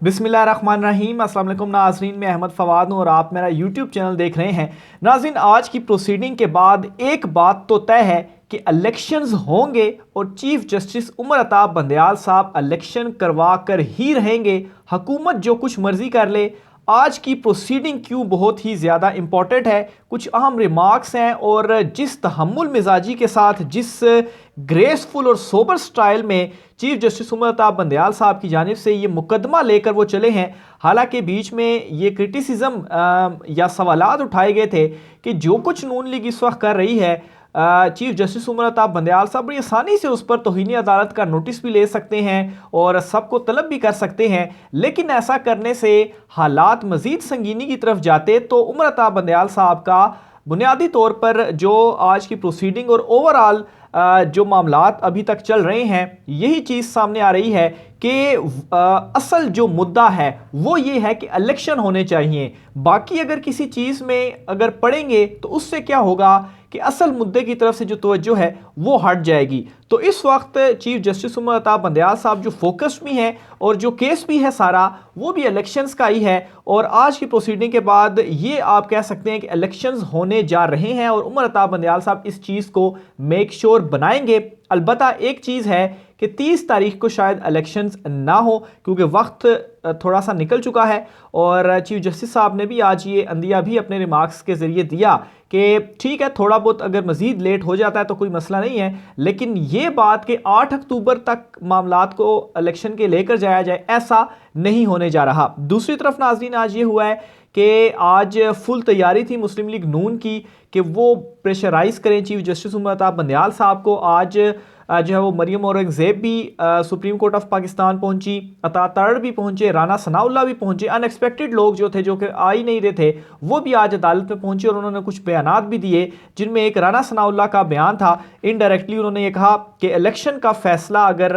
बिस्मिल्लाहिर्रहमानिर्रहीम। अस्सलाम वालेकुम नाज़रीन, मैं अहमद फवाद हूँ और आप मेरा यूट्यूब चैनल देख रहे हैं। नाज़रीन, आज की प्रोसीडिंग के बाद एक बात तो तय है कि इलेक्शंस होंगे और चीफ जस्टिस उमर अता बंदयाल साहब इलेक्शन करवा कर ही रहेंगे। हुकूमत जो कुछ मर्जी कर ले। आज की प्रोसीडिंग क्यों बहुत ही ज़्यादा इंपॉर्टेंट है, कुछ अहम रिमार्क्स हैं और जिस तहम्मुल मिजाजी के साथ, जिस ग्रेसफुल और सोबर स्टाइल में चीफ जस्टिस उमर अता बंदयाल साहब की जानिब से ये मुकदमा लेकर वो चले हैं। हालांकि बीच में ये क्रिटिसिज्म या सवालात उठाए गए थे कि जो कुछ नून लीग इस वक्त कर रही है, चीफ जस्टिस उमर अता बंदयाल साहब बड़ी आसानी से उस पर तौहीन अदालत का नोटिस भी ले सकते हैं और सबको तलब भी कर सकते हैं। लेकिन ऐसा करने से हालात मजीद संगीनी की तरफ जाते तो उमर अता बंदयाल साहब का बुनियादी तौर पर जो आज की प्रोसीडिंग और ओवरऑल जो मामलात अभी तक चल रहे हैं, यही चीज़ सामने आ रही है कि असल जो मुद्दा है वो ये है कि इलेक्शन होने चाहिए। बाकी अगर किसी चीज़ में अगर पढ़ेंगे तो उससे क्या होगा कि असल मुद्दे की तरफ से जो तवज्जो है वो हट जाएगी। तो इस वक्त चीफ जस्टिस उमर अता बंदयाल साहब जो फोकस भी हैं और जो केस भी है सारा वो भी इलेक्शंस का ही है। और आज की प्रोसीडिंग के बाद ये आप कह सकते हैं कि इलेक्शंस होने जा रहे हैं और उमर अता बंदयाल साहब इस चीज़ को मेक श्योर बनाएंगे। अलबत्ता एक चीज़ है कि 30 तारीख को शायद इलेक्शंस ना हो, क्योंकि वक्त थोड़ा सा निकल चुका है। और चीफ जस्टिस साहब ने भी आज ये अंदिया भी अपने रिमार्क्स के ज़रिए दिया कि ठीक है, थोड़ा बहुत अगर मज़ीद लेट हो जाता है तो कोई मसला नहीं है, लेकिन ये बात कि 8 अक्टूबर तक मामलात को इलेक्शन के लेकर जाया जाए, ऐसा नहीं होने जा रहा। दूसरी तरफ नाज़रीन, आज ये हुआ है कि आज फुल तैयारी थी मुस्लिम लीग नून की कि वो प्रेशराइज करें चीफ जस्टिस उमर अता बंदयाल साहब को। आज जो है वो मरियम औरंगज़ेब भी सुप्रीम कोर्ट ऑफ पाकिस्तान पहुंची, अता तर्ड भी पहुंचे, राना सनाउल्लाह भी पहुंचे। अनएक्सपेक्टेड लोग जो थे, जो कि आ ही नहीं रहे थे, वो भी आज अदालत में पहुंचे और उन्होंने कुछ बयानात भी दिए, जिनमें एक राना सनाउल्लाह का बयान था। इनडायरेक्टली उन्होंने ये कहा कि इलेक्शन का फैसला अगर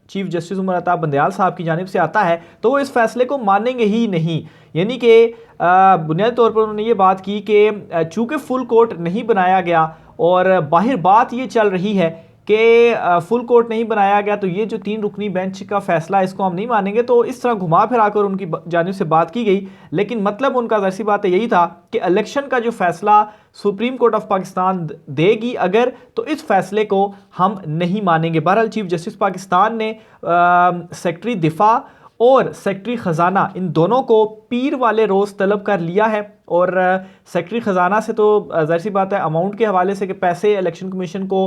चीफ जस्टिस उमर अता बंदयाल साहब की जानिब से आता है तो वो इस फैसले को मानेंगे ही नहीं। यानी कि बुनियादी तौर पर उन्होंने ये बात की कि चूँकि फुल कोर्ट नहीं बनाया गया और बाहर बात ये चल रही है कि फुल कोर्ट नहीं बनाया गया तो ये जो 3 रुकनी बेंच का फैसला है इसको हम नहीं मानेंगे। तो इस तरह घुमा फिरा कर उनकी जानिब से बात की गई, लेकिन मतलब उनका ज़ाहिर सी बात यही था कि इलेक्शन का जो फैसला सुप्रीम कोर्ट ऑफ पाकिस्तान देगी अगर, तो इस फैसले को हम नहीं मानेंगे। बहरहाल चीफ जस्टिस पाकिस्तान ने सेक्रेटरी दिफा और सेक्रेटरी ख़जाना इन दोनों को पीर वाले रोज़ तलब कर लिया है। और सेक्रेटरी ख़जाना से तो ज़ाहिर सी बात है अमाउंट के हवाले से कि पैसे इलेक्शन कमीशन को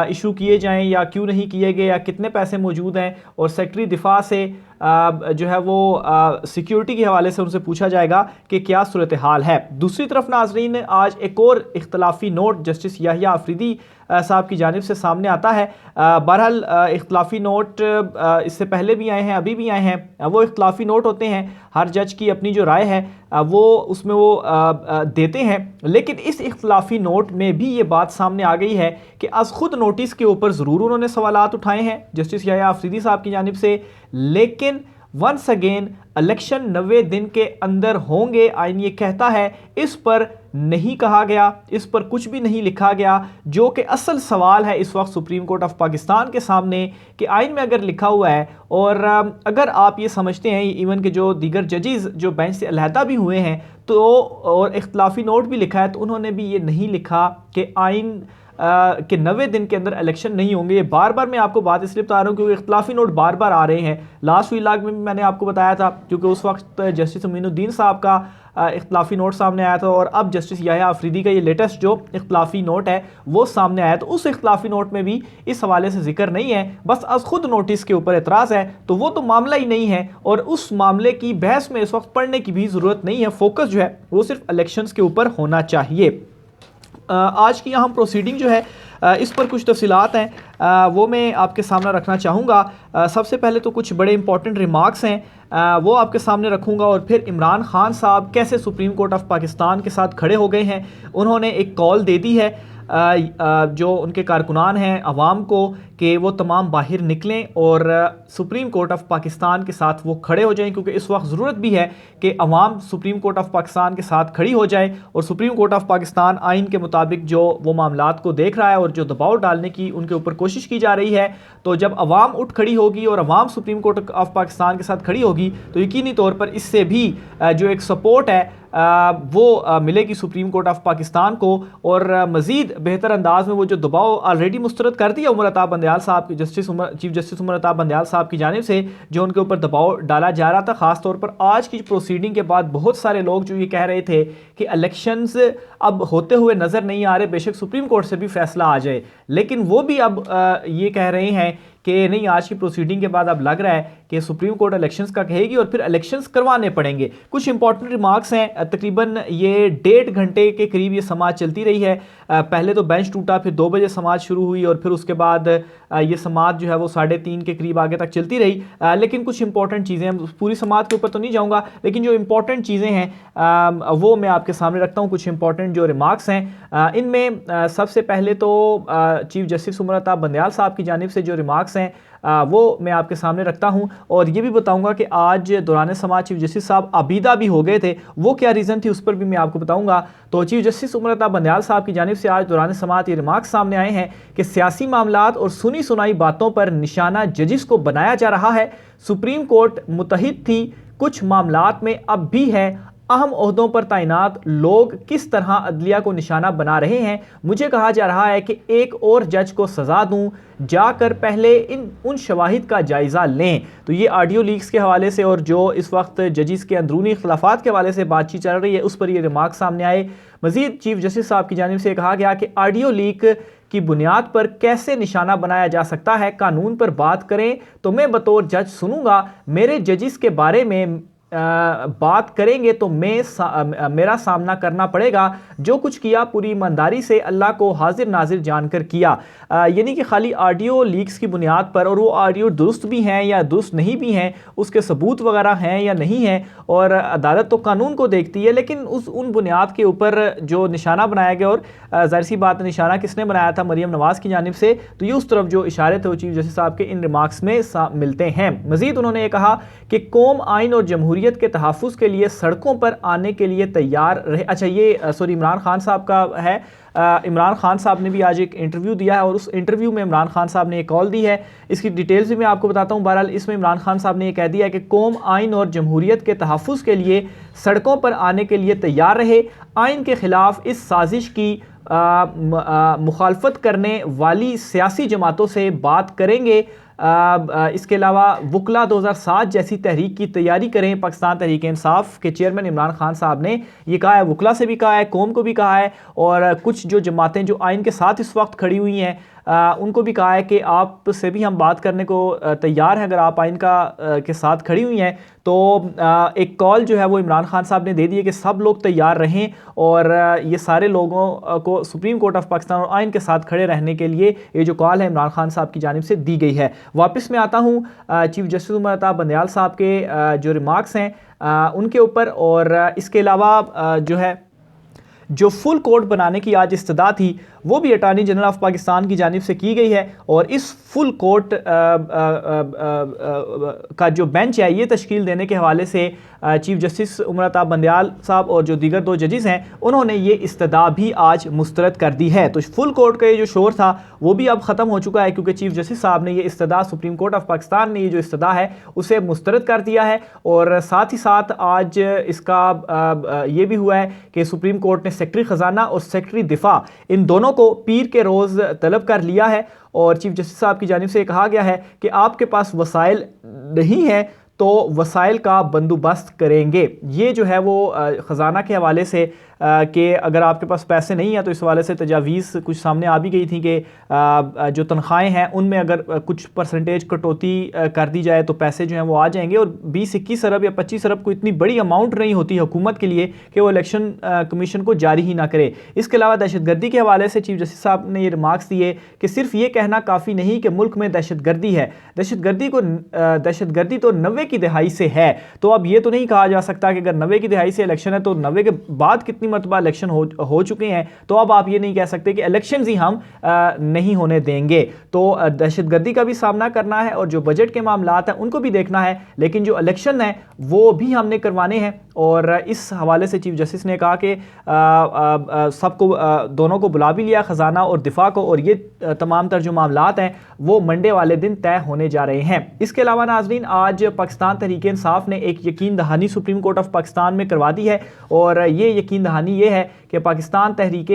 इशू किए जाएं या क्यों नहीं किए गए या कितने पैसे मौजूद हैं, और सेक्रेटरी दिफा से जो है वो सिक्योरिटी के हवाले से उनसे पूछा जाएगा कि क्या सूरत हाल है। दूसरी तरफ नाजरीन, आज एक और इख्तलाफी नोट जस्टिस याहिया अफरीदी साहब की जानिब से सामने आता है। बहरहाल इख्तलाफी नोट इससे पहले भी आए हैं, अभी भी आए हैं। वो इख्तलाफी नोट होते हैं, हर जज की अपनी जो राय है वो उसमें वो देते हैं। लेकिन इस इख्तलाफी नोट में भी ये बात सामने आ गई है कि आज खुद नोटिस के ऊपर ज़रूर उन्होंने सवालात उठाए हैं जस्टिस याहिया अफरीदी साहब की जानिब से, लेकिन वंस अगेन इलेक्शन 90 दिन के अंदर होंगे, आइन ये कहता है। इस पर नहीं कहा गया, इस पर कुछ भी नहीं लिखा गया, जो कि असल सवाल है इस वक्त सुप्रीम कोर्ट ऑफ पाकिस्तान के सामने कि आइन में अगर लिखा हुआ है और अगर आप ये समझते हैं इवन के जो दीगर जजेस जो बेंच से अलहदा भी हुए हैं तो और इख्तलाफी नोट भी लिखा है, तो उन्होंने भी ये नहीं लिखा कि आइन कि 90 दिन के अंदर इलेक्शन नहीं होंगे। ये बार बार मैं आपको बात इसलिए बता रहा हूँ क्योंकि इख्तलाफी नोट बार बार आ रहे हैं। लास्ट व्लॉग में भी मैंने आपको बताया था, क्योंकि उस वक्त जस्टिस अमीनुद्दीन साहब का इख्तलाफी नोट सामने आया था और अब जस्टिस याहिया अफरीदी का ये लेटेस्ट जो इख्तलाफी नोट है वो सामने आया। तो उस इख्तलाफी नोट में भी इस हवाले से जिक्र नहीं है, बस आज खुद नोटिस के ऊपर एतराज़ है। तो वो तो मामला ही नहीं है और उस मामले की बहस में इस वक्त पढ़ने की भी ज़रूरत नहीं है। फोकस जो है वो सिर्फ इलेक्शंस के ऊपर होना चाहिए। आज की अहम प्रोसीडिंग जो है इस पर कुछ तफसीलात हैं वो मैं आपके सामने रखना चाहूँगा। सबसे पहले तो कुछ बड़े इंपॉर्टेंट रिमार्क्स हैं वो आपके सामने रखूँगा, और फिर इमरान खान साहब कैसे सुप्रीम कोर्ट ऑफ पाकिस्तान के साथ खड़े हो गए हैं। उन्होंने एक कॉल दे दी है जो उनके कारकुनान हैं अवाम को कि वो तमाम बाहर निकलें और सुप्रीम कोर्ट ऑफ पाकिस्तान के साथ वो खड़े हो जाएं, क्योंकि इस वक्त ज़रूरत भी है कि अवाम सुप्रीम कोर्ट ऑफ पाकिस्तान के साथ खड़ी हो जाए और सुप्रीम कोर्ट ऑफ पाकिस्तान आइन के मुताबिक जो वो मामलात को देख रहा है और जो दबाव डालने की उनके ऊपर कोशिश की जा रही है, तो जब अवाम उठ खड़ी होगी और अवाम सुप्रीम कोर्ट ऑफ पाकिस्तान के साथ खड़ी होगी तो यकीनी तौर पर इससे भी जो एक सपोर्ट है वो मिलेगी सुप्रीम कोर्ट ऑफ पाकिस्तान को, और मज़ीद बेहतर अंदाज में वो जो दबाव ऑलरेडी मुस्तरद कर दिया उमर अता बंदयाल साहब की, चीफ जस्टिस उमर अता बंदयाल साहब की जानिब से जो उनके ऊपर दबाव डाला जा रहा था। ख़ास तौर पर आज की प्रोसीडिंग के बाद बहुत सारे लोग जो ये कह रहे थे कि इलेक्शंस अब होते हुए नज़र नहीं आ रहे, बेशक सुप्रीम कोर्ट से भी फैसला आ जाए, लेकिन वो भी अब ये कह रहे हैं कि नहीं, आज की प्रोसीडिंग के बाद अब लग रहा है कि सुप्रीम कोर्ट इलेक्शंस का कहेगी और फिर इलेक्शंस करवाने पड़ेंगे। कुछ इंपॉर्टेंट रिमार्क्स हैं, तकरीबन ये 1.5 घंटे के करीब ये समाज चलती रही है। पहले तो बेंच टूटा, फिर 2 बजे समाज शुरू हुई और फिर उसके बाद ये समाज जो है वो 3:30 के करीब आगे तक चलती रही। लेकिन कुछ इंपॉर्टेंट चीज़ें, पूरी समाज के ऊपर तो नहीं जाऊँगा, लेकिन जो इंपॉर्टेंट चीज़ें हैं वो मैं आपके सामने रखता हूँ। कुछ इंपॉर्टेंट जो रिमार्क्स हैं इनमें सबसे पहले तो चीफ जस्टिस उमर अता बंदयाल साहब की जानिब से जो रिमार्क्स हैं वो मैं आपके सामने रखता हूं, और ये भी बताऊंगा कि आज दौरान समाज चीफ जस्टिस साहब आबीदा भी हो गए थे, वो क्या रीज़न थी उस पर भी मैं आपको बताऊंगा। तो चीफ जस्टिस उमर अता बंदयाल साहब की जानिब से आज दौरान समाज ये रिमार्क्स सामने आए हैं कि सियासी मामलात और सुनी सुनाई बातों पर निशाना जजिस को बनाया जा रहा है। सुप्रीम कोर्ट मुतहिद थी, कुछ मामलात में अब भी है। अहम ओहदों पर तैनात लोग किस तरह अदलिया को निशाना बना रहे हैं। मुझे कहा जा रहा है कि एक और जज को सज़ा दूं, जाकर पहले उन शवाहिद का जायज़ा लें। तो ये ऑडियो लीक्स के हवाले से और जो इस वक्त जजिस के अंदरूनी खिलाफात के हवाले से बातचीत चल रही है उस पर ये रिमार्क सामने आए। मज़ीद चीफ जस्टिस साहब की जानिब से कहा गया कि ऑडियो लीक की बुनियाद पर कैसे निशाना बनाया जा सकता है, कानून पर बात करें तो मैं बतौर जज सुनूंगा, मेरे जजिस के बारे में बात करेंगे तो मेरा सामना करना पड़ेगा। जो कुछ किया पूरी ईमानदारी से अल्लाह को हाजिर नाजिर जानकर किया। यानी कि खाली ऑडियो लीक्स की बुनियाद पर, और वो ऑडियो दुरुस्त भी हैं या दुरुस्त नहीं भी हैं, उसके सबूत वगैरह हैं या नहीं हैं, और अदालत तो कानून को देखती है, लेकिन उन बुनियाद के ऊपर जो निशाना बनाया गया, और जाहिर सी बात निशाना किसने बनाया था, मरीम नवाज़ की जानिब से, तो ये उस तरफ जो इशारे थे वो चीफ जस्टिस साहब के इन रिमार्क्स में मिलते हैं। मज़ीद उन्होंने ये कहा कि कौम, आइन और जमहूरियत के तहफ़्फ़ुज़ के लिए सड़कों पर आने के लिए तैयार रहे। अच्छा, ये सॉरी इमरान खान साहब का है। इमरान खान साहब ने भी आज एक इंटरव्यू दिया है और उस इंटरव्यू में इमरान खान साहब ने एक कॉल दी है, इसकी डिटेल्स भी मैं आपको बताता हूँ। बहरहाल इसमें इमरान खान साहब ने ये कह दिया कि कौम, आइन और जमहूरियत के तहफ़्फ़ुज़ के लिए सड़कों पर आने के लिए तैयार रहे। आइन के ख़िलाफ़ इस साजिश की मुखालफत करने वाली सियासी जमातों से बात करेंगे। इसके अलावा वकला 2007 जैसी तहरीक की तैयारी करें। पाकिस्तान तहरीक इंसाफ के चेयरमैन इमरान खान साहब ने ये कहा है, वकला से भी कहा है, कौम को भी कहा है, और कुछ जो जमातें जो आइन के साथ इस वक्त खड़ी हुई हैं उनको भी कहा है कि आप से भी हम बात करने को तैयार हैं, अगर आप आइन के साथ खड़ी हुई हैं। तो एक कॉल जो है वो इमरान खान साहब ने दे दी है कि सब लोग तैयार रहें और ये सारे लोगों को सुप्रीम कोर्ट ऑफ पाकिस्तान और आइन के साथ खड़े रहने के लिए ये जो कॉल है इमरान खान साहब की जानिब से दी गई है। वापस मैं आता हूँ चीफ जस्टिस उमर अता बंदयाल साहब के जो रिमार्क्स हैं उनके ऊपर, और इसके अलावा जो है जो फुल कोर्ट बनाने की आज इस्तदा थी वो भी अटॉर्नी जनरल ऑफ पाकिस्तान की जानिब से की गई है, और इस फुल कोर्ट का जो बेंच है ये तश्कील देने के हवाले से चीफ जस्टिस उमर अता बंदयाल साहब और जो दीगर 2 जजेस हैं उन्होंने ये इस्तदा भी आज मुस्तरद कर दी है। तो फुल कोर्ट का ये जो शोर था वो भी अब ख़त्म हो चुका है, क्योंकि चीफ जस्टिस साहब ने ये इस्तदा, सुप्रीम कोर्ट ऑफ पाकिस्तान ने ये जो इस्तदा है उसे मुस्तरद कर दिया है। और साथ ही साथ आज इसका ये भी हुआ है कि सुप्रीम कोर्ट ने सेक्रेटरी ख़जाना और सेक्रेटरी दिफा इन दोनों को पीर के रोज़ तलब कर लिया है, और चीफ जस्टिस साहब की जानिब से कहा गया है कि आपके पास वसाइल नहीं है तो वसाइल का बंदोबस्त करेंगे। ये जो है वो ख़जाना के हवाले से कि अगर आपके पास पैसे नहीं हैं तो इस हवाले से तजावीज़ कुछ सामने आ भी गई थी कि जो तनख्वाहें हैं उनमें अगर कुछ परसेंटेज कटौती कर दी जाए तो पैसे जो हैं वो आ जाएंगे, और 20-21 अरब या 25 अरब को इतनी बड़ी अमाउंट नहीं होती हुकूमत के लिए कि वो इलेक्शन कमीशन को जारी ही ना करे। इसके अलावा दहशतगर्दी के हवाले से चीफ जस्टिस साहब ने ये रिमार्क्स दिए कि सिर्फ ये कहना काफ़ी नहीं कि मुल्क में दहशतगर्दी है, दहशतगर्दी तो 90 की दहाई से है। तो अब ये तो नहीं कहा जा सकता कि अगर 90 की दहाई से इलेक्शन है तो 90 के बाद कितनी मरतबा इलेक्शन हो चुके हैं, तो अब आप ये नहीं कह सकते कि इलेक्शन ही हम नहीं होने देंगे। तो दहशतगर्दी का भी सामना करना है और जो बजट के मामलात हैं उनको भी देखना है, लेकिन जो इलेक्शन है वो भी हमने करवाने हैं। और इस हवाले से चीफ जस्टिस ने कहा कि सबको दोनों को बुला भी लिया, ख़जाना और दिफा को, और ये तमाम तर जो मामलात हैं वो मंडे वाले दिन तय होने जा रहे हैं। इसके अलावा नाजरीन, आज पाकिस्तान तहरीक इंसाफ ने एक यकीन दहानी सुप्रीम कोर्ट ऑफ पाकिस्तान में करवा दी है, और ये यकीन दहानी ये है कि पाकिस्तान तहरीक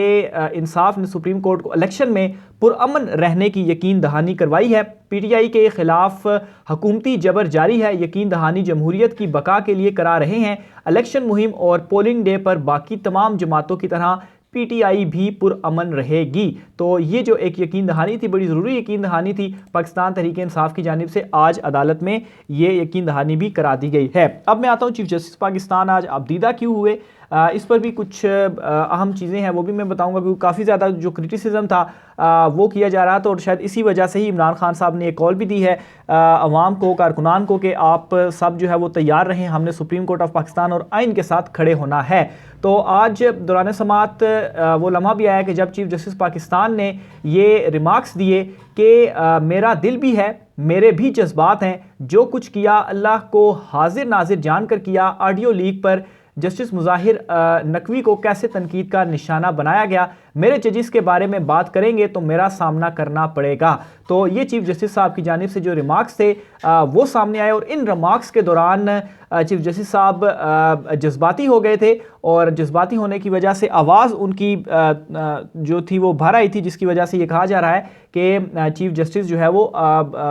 इंसाफ ने सुप्रीम कोर्ट को इलेक्शन में पुरअमन रहने की यकीन दहानी करवाई है। पीटीआई के खिलाफ हुकूमती जबर जारी है, यकीन दहानी जमहूरियत की बका के लिए करा रहे हैं। इलेक्शन मुहिम और पोलिंग डे पर बाकी तमाम जमातों की तरह पीटीआई भी पुरअमन रहेगी। तो ये जो एक यकीन दहानी थी, बड़ी ज़रूरी यकीन दहानी थी, पाकिस्तान तहरीक इंसाफ की जानिब से आज अदालत में ये यकीन दहानी भी करा दी गई है। अब मैं आता हूँ चीफ जस्टिस पाकिस्तान आज अब्दीदा क्यों हुए, इस पर भी कुछ अहम चीज़ें हैं वो भी मैं बताऊंगा, क्योंकि काफ़ी ज़्यादा जो क्रिटिसिज्म था वो किया जा रहा था, और शायद इसी वजह से ही इमरान खान साहब ने एक कॉल भी दी है अवाम को, कारकुनान को, कि आप सब जो है वो तैयार रहें, हमने सुप्रीम कोर्ट ऑफ पाकिस्तान और आइन के साथ खड़े होना है। तो आज दौरान समात वो लम्हा भी आया कि जब चीफ जस्टिस पाकिस्तान ने ये रिमार्क्स दिए कि मेरा दिल भी है, मेरे भी जज्बात हैं, जो कुछ किया अल्लाह को हाजिर नाजिर जानकर किया। ऑडियो लीक पर जस्टिस मुजाहिर नकवी को कैसे तनकीद का निशाना बनाया गया, मेरे जजिस के बारे में बात करेंगे तो मेरा सामना करना पड़ेगा। तो ये चीफ जस्टिस साहब की जानिब से जो रिमार्क्स थे वो सामने आए, और इन रिमार्क्स के दौरान चीफ जस्टिस साहब जज्बाती हो गए थे, और जज्बाती होने की वजह से आवाज़ उनकी जो थी वो भर आई थी, जिसकी वजह से ये कहा जा रहा है कि चीफ जस्टिस जो है वो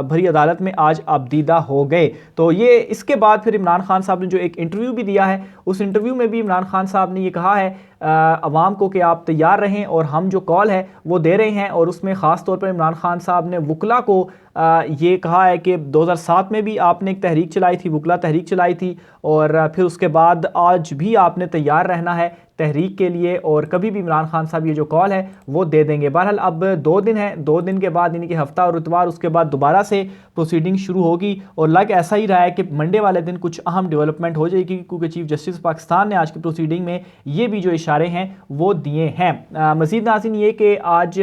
भरी अदालत में आज अब्दीदा हो गए। तो ये इसके बाद फिर इमरान खान साहब ने जो एक इंटरव्यू भी दिया है, उस इंटरव्यू में भी इमरान खान साहब ने ये कहा है अवाम को कि आप तैयार रहें, और हम जो कॉल है वो दे रहे हैं। और उसमें ख़ास तौर पर इमरान खान साहब ने वकला को ये कहा है कि 2007 में भी आपने एक तहरीक चलाई थी, वकला तहरीक चलाई थी, और फिर उसके बाद आज भी आपने तैयार रहना है तहरीक के लिए, और कभी भी इमरान खान साहब ये जो कॉल है वो दे देंगे। बहरहाल अब 2 दिन है, 2 दिन के बाद यानी कि हफ्ता और इतवार, उसके बाद दोबारा से प्रोसीडिंग शुरू होगी, और लग ऐसा ही रहा है कि मंडे वाले दिन कुछ अहम डेवलपमेंट हो जाएगी, क्योंकि चीफ जस्टिस पाकिस्तान ने आज की प्रोसीडिंग में ये भी जो इशारे हैं वो दिए हैं। मज़ीद नाज़रीन ये कि आज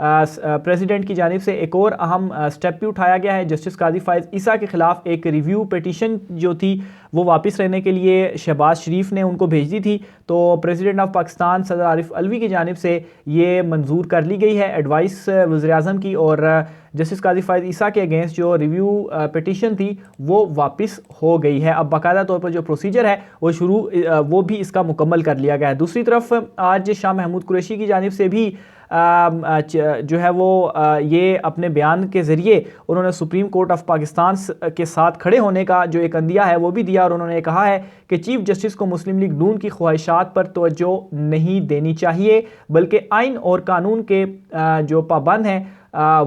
प्रेसिडेंट की जानिब से एक और अहम स्टेप भी उठाया गया है। जस्टिस काजी फायज़ ईसा के खिलाफ एक रिव्यू पिटीशन जो थी वो वापस लेने के लिए शहबाज शरीफ ने उनको भेज दी थी, तो प्रेसिडेंट ऑफ पाकिस्तान सदर आरिफ अलवी की जानिब से ये मंजूर कर ली गई है एडवाइस वज़ीर-ए-आज़म की, और जस्टिस काजी फायज़ ईसा के अगेंस्ट जो रिव्यू पिटीशन थी वो वापस हो गई है। अब बाकायदा तौर पर जो प्रोसीजर है वो भी इसका मुकम्मल कर लिया गया है। दूसरी तरफ आज शाह महमूद कुरैशी की जानिब से भी जो है वो ये अपने बयान के ज़रिए उन्होंने सुप्रीम कोर्ट ऑफ पाकिस्तान के साथ खड़े होने का जो एक अंदिया है वो भी दिया, और उन्होंने कहा है कि चीफ जस्टिस को मुस्लिम लीग नून की ख्वाहिशात पर तवज्जो नहीं देनी चाहिए, बल्कि आइन और कानून के जो पाबंद हैं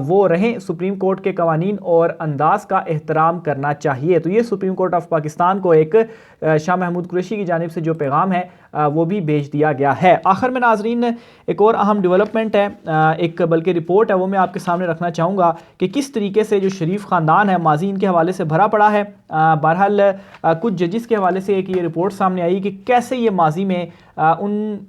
वो रहें, सुप्रीम कोर्ट के कवानीन और अंदाज का एहतराम करना चाहिए। तो ये सुप्रीम कोर्ट ऑफ पाकिस्तान को एक शाह महमूद कुरैशी की जानिब से जो पैगाम है वो भी भेज दिया गया है। आखिर में नाजरीन एक और अहम डेवलपमेंट है, एक बल्कि रिपोर्ट है, वो मैं आपके सामने रखना चाहूँगा कि किस तरीके से जो शरीफ ख़ानदान है माजी इनके हवाले से भरा पड़ा है। बहरहाल कुछ जजिस के हवाले से एक ये रिपोर्ट सामने आई कि कैसे ये माजी में उन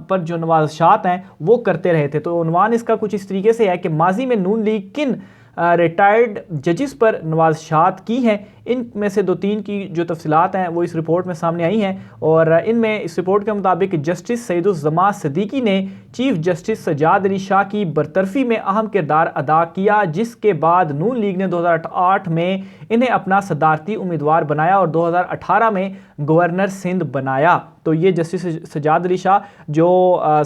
पर जो नवाज़शात हैं वो करते रहे थे। तो उन्वान इसका कुछ इस तरीके से है कि माजी में नून लीग किन रिटायर्ड जजिस पर नवाज़शात की हैं, इनमें से 2-3 की जो तफसीलात हैं वो इस रिपोर्ट में सामने आई हैं, और इनमें इस रिपोर्ट के मुताबिक जस्टिस सईदुज़्ज़मा सिद्दीकी ने चीफ जस्टिस सज्जाद अली शाह की बरतरफी में अहम किरदार अदा किया, जिसके बाद नून लीग ने 2008 में इन्हें अपना सदारती उम्मीदवार बनाया और 2018 में गवर्नर सिंध बनाया। तो ये जस्टिस सज्जाद अली शाह जो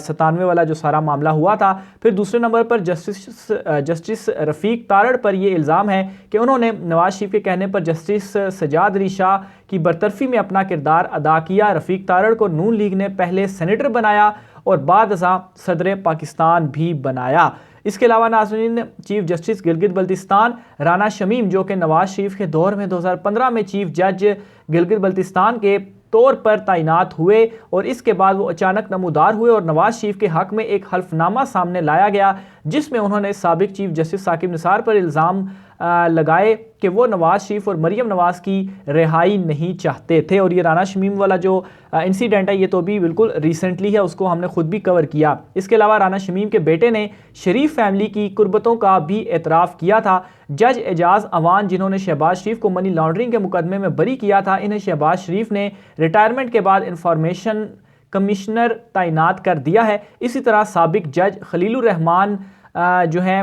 97 वाला जो सारा मामला हुआ था। फिर दूसरे नंबर पर जस्टिस रफ़ीक तारड़ पर यह इल्ज़ाम है कि उन्होंने नवाज शरीफ के कहने पर जस्टिस सज्जाद अली शाह की बरतरफी में अपना किरदार अदा किया। रफ़ीक तारड़ को नून लीग ने पहले सेनेटर बनाया और बाद अज़ां सदर पाकिस्तान भी बनाया। इसके अलावा नाज़रीन चीफ जस्टिस गिलगित बल्तिस्तान राना शमीम जो कि नवाज शरीफ के दौर में 2015 में चीफ जज गिलगित बल्तिस्तान के तौर पर तैनात हुए, और इसके बाद वो अचानक नमूदार हुए और नवाज शरीफ के हक में एक हल्फनामा सामने लाया गया जिसमें उन्होंने साबिक चीफ जस्टिस साकिब निसार पर इल्ज़ाम लगाए कि वो नवाज शरीफ और मरीम नवाज की रिहाई नहीं चाहते थे। और ये राना शमीम वाला जो इंसिडेंट है ये तो भी बिल्कुल रिसेंटली है, उसको हमने खुद भी कवर किया। इसके अलावा राना शमीम के बेटे ने शरीफ फैमिली की कुर्बतों का भी एतराफ़ किया था। जज एजाज अवान जिन्होंने शहबाज शरीफ को मनी लॉन्ड्रिंग के मुकदमे में बरी किया था, इन्हें शहबाज शरीफ ने रिटायरमेंट के बाद इंफॉर्मेशन कमिश्नर तैनात कर दिया है। इसी तरह साबिक जज खलीलुर रहमान जो हैं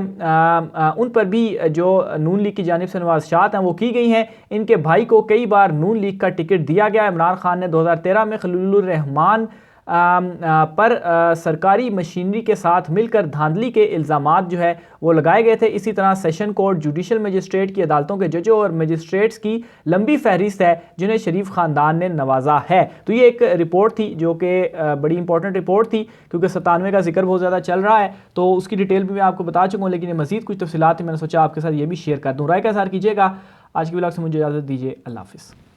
उन पर भी जो नून लीग की जानिब से नवाज़शात हैं वो की गई हैं। इनके भाई को कई बार नून लीग का टिकट दिया गया। इमरान खान ने 2013 में खलीलुर रहमान पर सरकारी मशीनरी के साथ मिलकर धांधली के इल्ज़ामात जो है वो लगाए गए थे। इसी तरह सेशन कोर्ट, जुडिशल मजिस्ट्रेट की अदालतों के जजों और मजिस्ट्रेट्स की लंबी फहरिस्त है जिन्हें शरीफ ख़ानदान ने नवाजा है। तो ये एक रिपोर्ट थी जो कि बड़ी इंपॉर्टेंट रिपोर्ट थी, क्योंकि 97 का जिक्र बहुत ज़्यादा चल रहा है, तो उसकी डिटेल भी मैं आपको बता चुका हूँ, लेकिन ये मज़ीद कुछ तफसीलात मैंने सोचा आपके साथ ये भी शेयर कर दूँ। राय का इज़हार कीजिएगा। आज की व्लॉग से मुझे इजाज़त दीजिए। अल्लाह हाफ़िज़।